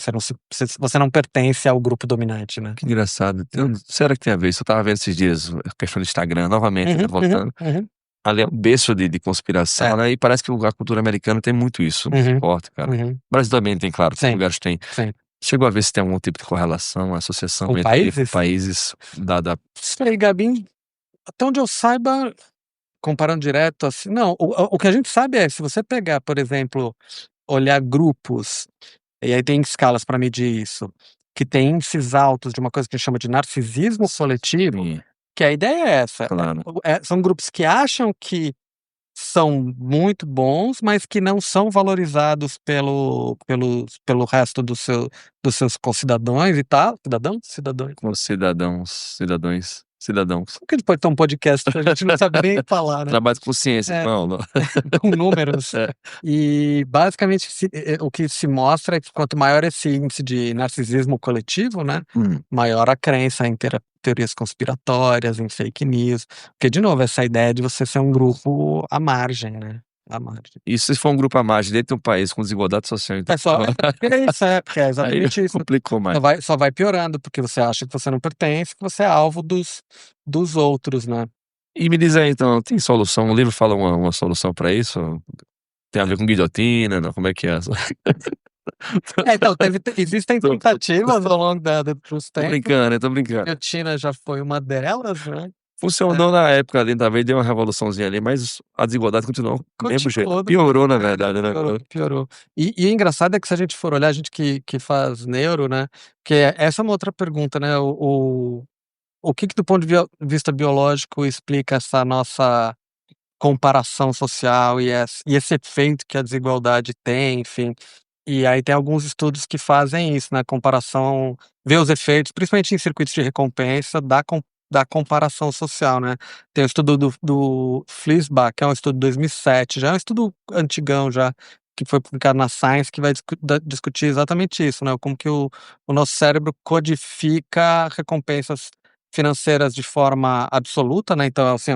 você não pertence ao grupo dominante, né. Que engraçado. Será que tem a ver isso? Eu estava vendo esses dias a questão do Instagram novamente, né, Uhum, uhum, voltando. uhum. Ali é um berço de conspiração, É. né, e parece que a cultura americana tem muito isso, muito Uhum, forte, cara. uhum. O Brasil também tem, claro, todos os Sim, lugares têm. sim. Chegou a ver se tem algum tipo de correlação, associação Com entre países? países dada. Sei, Gabi, até onde eu saiba, comparando direto, assim, não, o que a gente sabe é, se você pegar, por exemplo, olhar grupos, e aí tem escalas para medir isso, que tem índices altos de uma coisa que a gente chama de narcisismo coletivo, Sim, que a ideia é essa, claro. são grupos que acham que são muito bons, mas que não são valorizados pelo resto dos seus concidadãos e tal. Cidadãos? Com cidadãos. Como que a gente pode ter um podcast que a gente não sabe nem falar, né? Trabalho com ciência, É. não. Com números. É. E basicamente o que se mostra é que quanto maior esse índice de narcisismo coletivo, né, maior a crença em teorias conspiratórias, em fake news. Porque, de novo, essa ideia de você ser um grupo à margem, né? À margem. E se for um grupo à margem dentro de um país com desigualdade social, então. Porque é exatamente Aí isso. complicou mais. Só vai piorando, porque você acha que você não pertence, que você é alvo dos outros, né? E me diz aí, então, tem solução? O livro fala uma solução pra isso? Tem a ver com guilhotina? Não? Como é que é? Então, existem tentativas ao longo dos Tô tempos. brincando. Guilhotina já foi uma delas, né? Funcionou na época ali, talvez deu uma revoluçãozinha ali, mas a desigualdade continuou do mesmo jeito. Piorou, na verdade, né? Piorou. E o engraçado é que se a gente for olhar, a gente que faz neuro, né? Que essa é uma outra pergunta, né? O que do ponto de vista biológico explica essa nossa comparação social e esse efeito que a desigualdade tem, enfim. E aí tem alguns estudos que fazem isso, né? Comparação, ver os efeitos, principalmente em circuitos de recompensa, da comparação social, né? Tem o estudo do Fliesbach, que é um estudo de 2007, já é um estudo antigão já, que foi publicado na Science, que vai discutir exatamente isso, né? Como que o nosso cérebro codifica recompensas financeiras de forma absoluta, né? Então, assim,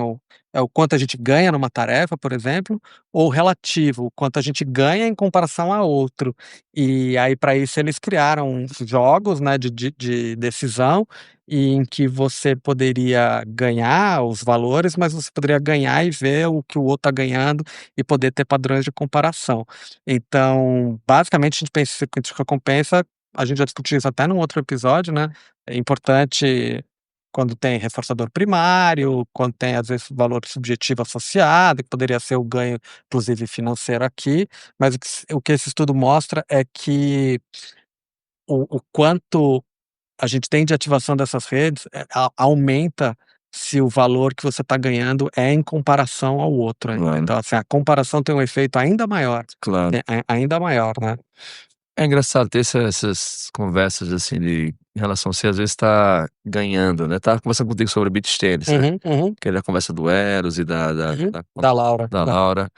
é o quanto a gente ganha numa tarefa, por exemplo, ou relativo, o quanto a gente ganha em comparação a outro. E aí, para isso, eles criaram jogos, né, de decisão, em que você poderia ganhar os valores, mas você poderia ganhar e ver o que o outro está ganhando e poder ter padrões de comparação. Então, basicamente, a gente pensa em circuito de recompensa, a gente já discutiu isso até num outro episódio, né? É importante quando tem reforçador primário, quando tem, às vezes, valor subjetivo associado, que poderia ser o ganho, inclusive, financeiro aqui, mas o que esse estudo mostra é que o quanto a gente tem de ativação dessas redes aumenta se o valor que você está ganhando é em comparação ao outro. Claro. Então, assim, a comparação tem um efeito ainda maior. Claro. Ainda maior, né? É engraçado ter essas conversas, assim, em relação a você, às vezes tá ganhando, né? Tava conversando contigo sobre beach tennis, né? Que é a conversa do Eros e da Laura. Da Laura.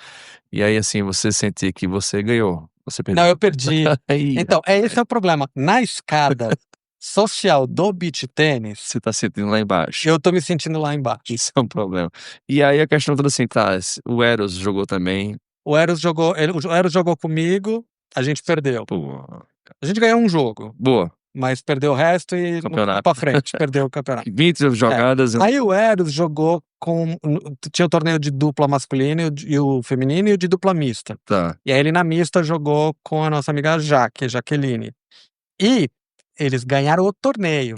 E aí, assim, você sentir que você ganhou, você perdeu. Não, eu perdi. Então, esse é o problema. Na escada social do beach tênis, você tá sentindo lá embaixo. eu tô me sentindo lá embaixo. Isso é um problema. E aí a questão toda assim, tá, o Eros jogou também. O Eros jogou comigo, a gente perdeu. Pô, A gente ganhou um jogo, boa. mas perdeu o resto e não foi Campeonato. pra frente, perdeu o campeonato. 20 jogadas. Aí o Eros jogou tinha o torneio de dupla masculina e o feminino e o de dupla mista. Tá. E aí ele na mista jogou com a nossa amiga Jaqueline. E eles ganharam o torneio.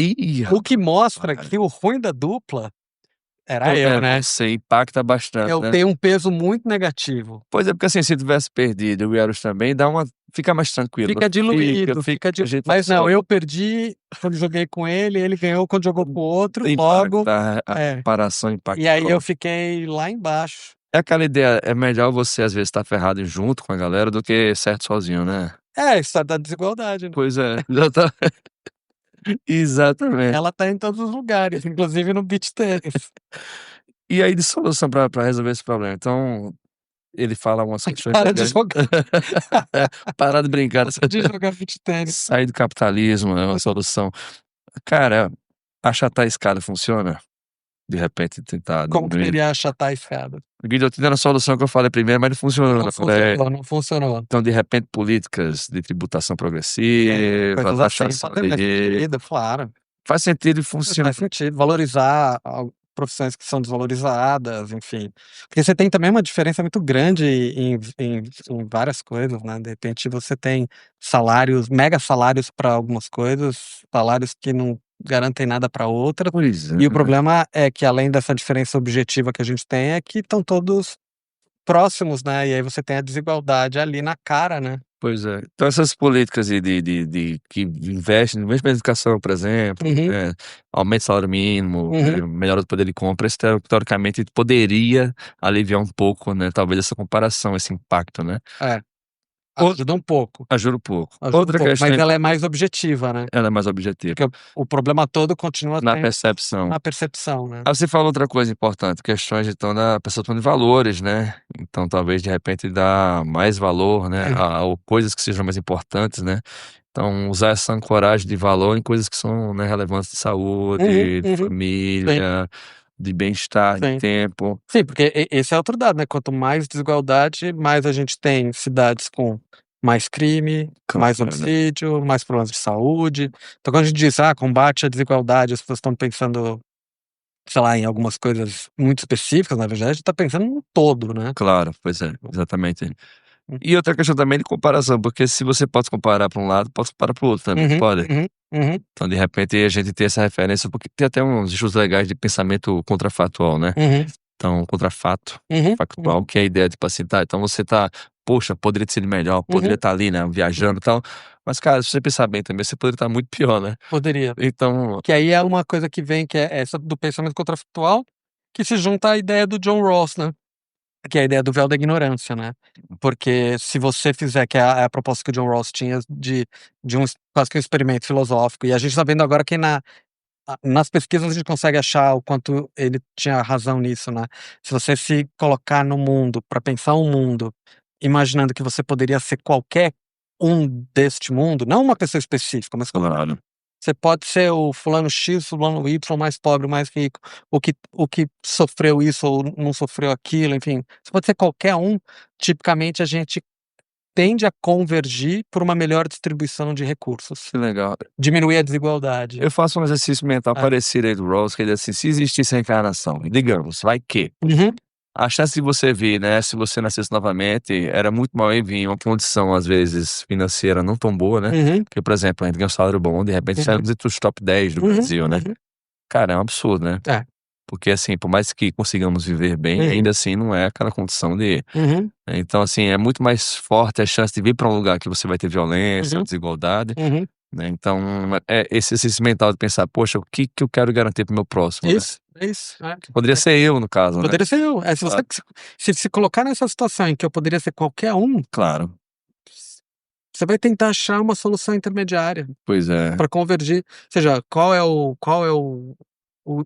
O que mostra que o ruim da dupla era eu, né? Você impacta bastante, Eu né? tenho um peso muito negativo. Pois é, porque assim, se tivesse perdido o Eros também, fica mais tranquilo. Fica diluído. Mas não, eu perdi quando joguei com ele ganhou quando jogou com o outro, logo. A comparação impacta. E aí eu fiquei lá embaixo. É aquela ideia, é melhor você às vezes estar ferrado junto com a galera do que certo sozinho, né? Isso da desigualdade, né? Pois é, exatamente. Ela tá em todos os lugares, inclusive no beach tennis. E aí, de solução pra resolver esse problema? Então, ele fala umas questões. Para de jogar. Parar de brincar. De jogar beach tennis. Sair do capitalismo é uma solução. Cara, achatar a escada funciona? De repente tentar. Como que seria achatar a escada? Guilhotina era a solução que eu falei primeiro, mas não funcionou. Não funcionou. Então, de repente, políticas de tributação progressiva, taxação de vida, claro. faz sentido e funciona. Faz sentido. Valorizar profissões que são desvalorizadas, enfim. Porque você tem também uma diferença muito grande em várias coisas, né? De repente você tem salários, mega salários para algumas coisas, salários que não garantem nada para outras. Pois é. E o problema é que, além dessa diferença objetiva que a gente tem, é que estão todos próximos, né? E aí você tem a desigualdade ali na cara, né? Pois é. Então essas políticas de que investem mesmo na educação, por exemplo, Uhum, aumento do salário mínimo, uhum. melhora do poder de compra, isso teoricamente poderia aliviar um pouco, né, talvez essa comparação, esse impacto, né. É, Ou ajuda um pouco. ajuda um pouco. Ajuda um Outra pouco, questão, mas ela é mais objetiva, né? ela é mais objetiva, Porque o problema todo continua na sendo percepção. na percepção, né? Aí você falou outra coisa importante, questões então da percepção de valores, né. Então talvez de repente dar mais valor, né, a coisas que sejam mais importantes, né. Então usar essa ancoragem de valor em coisas que são, né, relevantes de saúde, de Sim, família, de bem-estar, de sim. tempo. Sim, porque esse é outro dado, né? Quanto mais desigualdade, mais a gente tem cidades com mais crime, mais Claro, né. homicídio, mais problemas de saúde. Então, quando a gente diz, combate à desigualdade, as pessoas estão pensando, sei lá, em algumas coisas muito específicas, na verdade, a gente tá pensando no todo, né? Claro, pois é, exatamente. E outra questão também de comparação, porque se você pode comparar para um lado, pode comparar para o outro também, Uhum, pode? uhum, uhum, Então, de repente, a gente tem essa referência, porque tem até uns estudos legais de pensamento contrafatual, né? uhum, Então, contrafato, uhum, factual, que é a ideia de, tipo assim, tá, então você tá, poxa, poderia ter sido melhor, poderia uhum. estar ali, né, viajando e tal. Mas, cara, se você pensar bem também, você poderia estar muito pior, né? Poderia. Então, Que aí é uma coisa que vem, que é essa do pensamento contrafactual, que se junta à ideia do John Rawls, né? Que é a ideia do véu da ignorância, né? Porque se você fizer, que é a proposta que o John Rawls tinha de quase que um experimento filosófico, e a gente tá vendo agora que nas pesquisas a gente consegue achar o quanto ele tinha razão nisso, né? Se você se colocar no mundo, para pensar um mundo, imaginando que você poderia ser qualquer um deste mundo, não uma pessoa específica, mas claro, você pode ser o fulano X, fulano Y, mais pobre, mais rico, o que sofreu isso ou não sofreu aquilo, enfim. Você pode ser qualquer um. Tipicamente, a gente tende a convergir por uma melhor distribuição de recursos. que legal. Diminuir a desigualdade. Eu faço um exercício mental parecido aí do Rawls, que ele diz assim, se existisse reencarnação, digamos, vai que Uhum, a chance de você vir, né, se você nascesse novamente, era muito mal em vir, uma condição, às vezes, financeira não tão boa, né? uhum, Porque, por exemplo, a gente ganha um salário bom, de repente saímos entre os top 10 do uhum, Brasil, né? uhum. Cara, é um absurdo, né? É. Porque, assim, por mais que consigamos viver bem, Uhum. ainda assim não é aquela condição de. Uhum, Então, assim, é muito mais forte a chance de vir para um lugar que você vai ter violência, uhum, desigualdade, uhum. né? Então, esse exercício mental de pensar, poxa, o que que eu quero garantir pro meu próximo, né? Isso, é isso. Poderia ser eu, no caso, né? Poderia ser eu. Se você Claro. se colocar nessa situação em que eu poderia ser qualquer um, Claro, você vai tentar achar uma solução intermediária pois é. para convergir. Ou seja, qual é o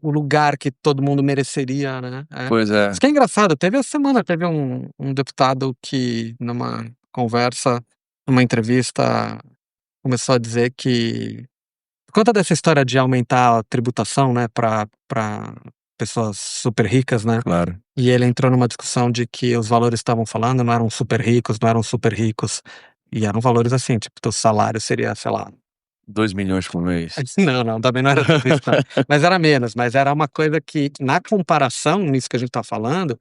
lugar que todo mundo mereceria, né? Pois é. Isso que é engraçado. Teve essa semana, teve um deputado que, numa conversa, numa entrevista, começou a dizer que, por conta dessa história de aumentar a tributação, né, para pessoas super ricas, né? Claro. E ele entrou numa discussão de que os valores estavam falando não eram super ricos, não eram super ricos. E eram valores assim, tipo, teu salário seria, sei lá. 2 milhões por mês. Não, também não era tudo isso, não. Mas era menos, mas era uma coisa que, na comparação, nisso que a gente tá falando,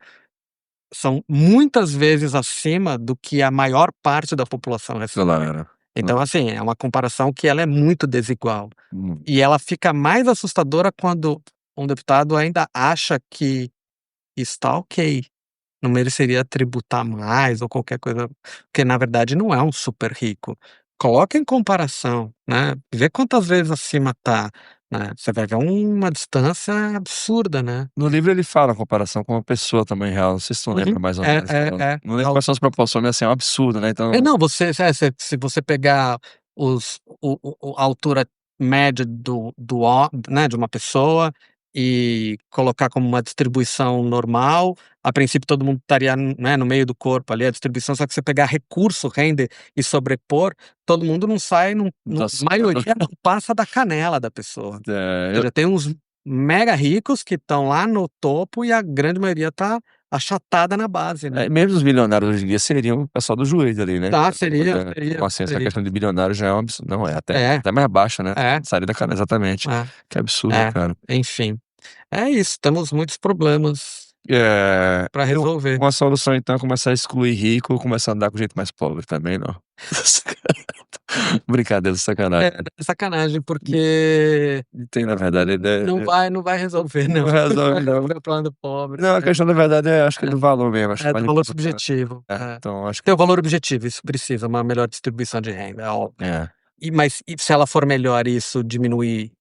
são muitas vezes acima do que a maior parte da população recebe. Claro. Então, assim, é uma comparação que ela é muito desigual. Hum. E ela fica mais assustadora quando um deputado ainda acha que está ok. Não mereceria tributar mais ou qualquer coisa, porque na verdade não é um super rico. Coloca em comparação, né, vê quantas vezes acima tá, né, você vai ver uma distância absurda, né. No livro ele fala a comparação com uma pessoa também real, não sei se tu lembra mais ou menos. Não lembro quais são as proporções, mas assim, é um absurdo, né, então. Não, se você pegar a altura média né, de uma pessoa e colocar como uma distribuição normal, a princípio todo mundo estaria, né, no meio do corpo ali, a distribuição, só que você pegar recurso, render e sobrepor, todo mundo não sai, Nossa. a maioria não passa da canela da pessoa. Ou seja, tem uns mega ricos que estão lá no topo e a grande maioria tá achatada na base, né. Mesmo os bilionários hoje em dia seriam o pessoal do joelho ali, né? Tá, seria. Então, assim, essa questão de bilionário já é um absurdo. Não, é até É. mais baixa, né? É. Sair da canela, exatamente. É. Que absurdo, É. cara. Enfim. É isso, temos muitos problemas É, para resolver. uma solução então é começar a excluir rico, começar a andar com gente mais pobre também, não. Brincadeira, sacanagem. É sacanagem, porque Tem, na verdade, não vai resolver, não. não resolve, não. O plano do pobre. Não, a questão da verdade acho que é do valor mesmo. Acho que É do vale valor muito a pena. subjetivo. Então, acho que. Tem o valor objetivo, isso precisa, uma melhor distribuição de renda, é óbvio. É. Mas se ela for melhor e isso diminuir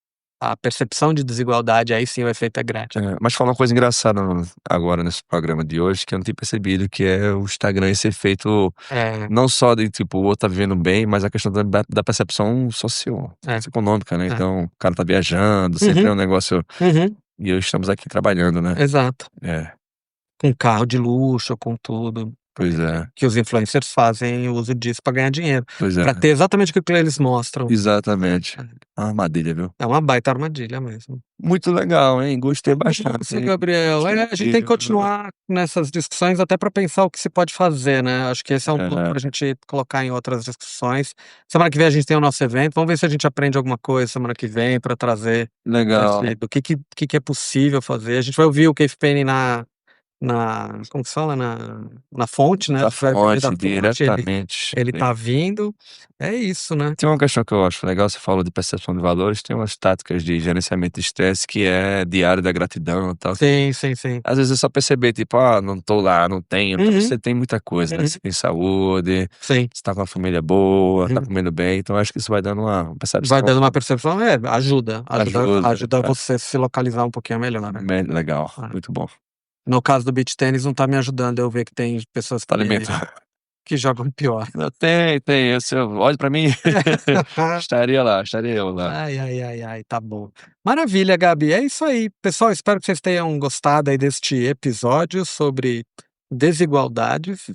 a percepção de desigualdade, aí sim o efeito é grande. Mas fala uma coisa engraçada agora nesse programa de hoje que eu não tinha percebido, que é o Instagram esse efeito não só de tipo o outro tá vivendo bem, mas a questão da percepção socioeconômica, né? Então, o cara tá viajando, sempre é um negócio. E estamos aqui trabalhando, né? Exato. É. Com carro de luxo, com tudo. Pois é. Que os influencers fazem uso disso pra ganhar dinheiro. Pois é. Pra ter exatamente o que eles mostram. Exatamente. Uma armadilha, viu? É uma baita armadilha mesmo. Muito legal, hein? Gostei bastante. Isso, Gabriel. A gente tem que continuar nessas discussões até pra pensar o que se pode fazer, né? Acho que esse é um ponto pra gente colocar em outras discussões. Semana que vem a gente tem o nosso evento. Vamos ver se a gente aprende alguma coisa semana que vem pra trazer Legal. do que é possível fazer. A gente vai ouvir o Keith Payne como que se fala? Na fonte, né? Da fonte, diretamente. Ele tá vindo. É isso, né? Tem uma questão que eu acho legal, você falou de percepção de valores, tem umas táticas de gerenciamento de estresse que é diário da gratidão e tal. Sim. Às vezes é só perceber, tipo, não tô lá, não tenho. Você tem muita coisa, né? Você tem saúde, Sim. você tá com uma família boa, tá comendo bem, então acho que isso vai dando uma percepção. Vai dando uma percepção, ajuda você se localizar um pouquinho melhor, né? Legal, muito bom. No caso do beach tênis, não tá me ajudando. Eu ver que tem pessoas que jogam pior. Tem. Olha pra mim. Estaria eu lá. Ai, tá bom. Maravilha, Gabi. É isso aí. Pessoal, espero que vocês tenham gostado aí deste episódio sobre desigualdades.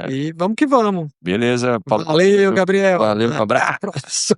E vamos que vamos. Beleza, Paulo. Valeu, Gabriel. Valeu, um abraço.